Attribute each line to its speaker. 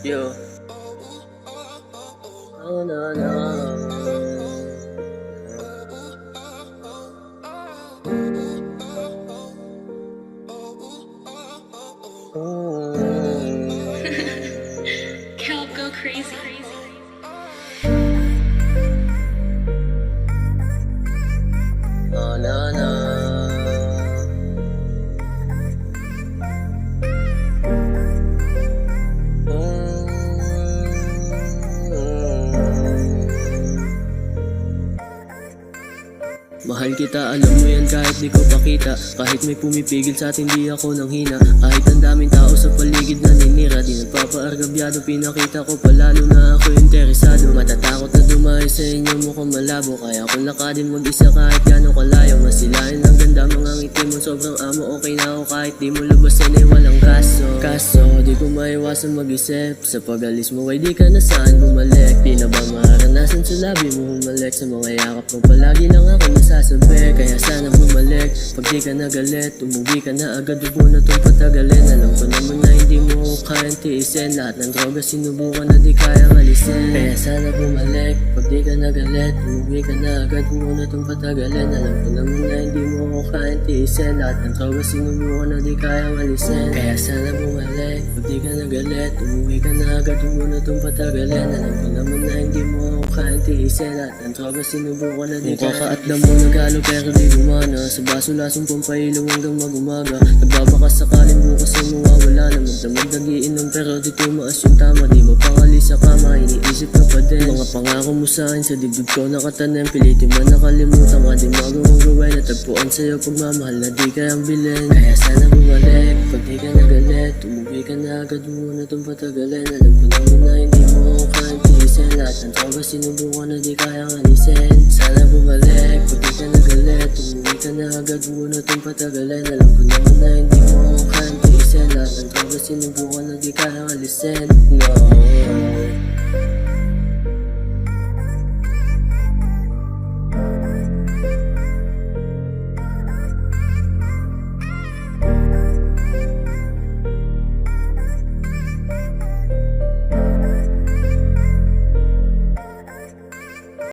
Speaker 1: Yo. Oh, no, no.
Speaker 2: Kelp, go crazy.
Speaker 1: Oh, no, no. Mahal kita, alam mo yan kahit di ko pakita. Kahit may pumipigil sa atin di ako nang hina. Kahit ang daming tao sa paligid na ninira, di nagpapaargabyado, pinakita ko palalo na ako interesado. Matatakot na dumayo sa inyo, mukhang malabo. Kaya kung lakadin mag-isa kahit gano'ng kalayo. Masilayan ang ganda, mga ngiti mo sobrang amo. Okay na ako kahit di mo lubasan ay walang Kaso, di ko maiwasan mag-isip. Sa pag-alis mo ay di ka na saan bumalik. Di na ba maranasan sa labi mo humalik? Sa mga yakap mo palagi lang ako nasasabi. Kaya sana bumalik, pag di ka nagalit. Umuwi ka na agad, huwag mo na itong patagalin. Alam ko naman na hindi mo ako kayang tiisin. Lahat ng droga sinubukan na di kayang alisin. Kaya sana bumalik, pag di ka nagalit. Umuwi ka na agad, huwag mo na itong patagalin. Alam ko naman na hindi mo ako kayang tiisin. Lahat ng droga sinubukan na di kayang alisin. Kaya sana bumalik, pag di ka nagalit. Umuwi ka na agad, huwag mo na itong patagalin. Alam ko naman na hindi mo ako kayang tiisin. Lahat ng droga sinubukan na di kayang kakaatlam mo nagalo pero di gumana. Sa baso lasong pampailaw hanggang mag-umaga. Nagbabakas sakaling bukas ay mawawala na. Magdamag nag-iinom pero di tumaas yung tama. Di mapakali sa kama, iniisip ka pa din. Mga pangako mo sa'kin sa dibdib ko nakatanim. Pilitin man nakalimutan ka, di magawang gawin. Natagpuan sa'yo pagmamahal na di kayang bilhin. Kaya sana bumalik, pag di ka nagalit. Umuwi ka na agad, huwag mo na itong patagalin. Alam ko naman na hindi mo ako kayang tiisin. Lahat ng droga sinubukan na di kayang alisin. Sana bumalik, pag di ka nagalit. Umuwi ka na agad, huwag mo na itong patagalin.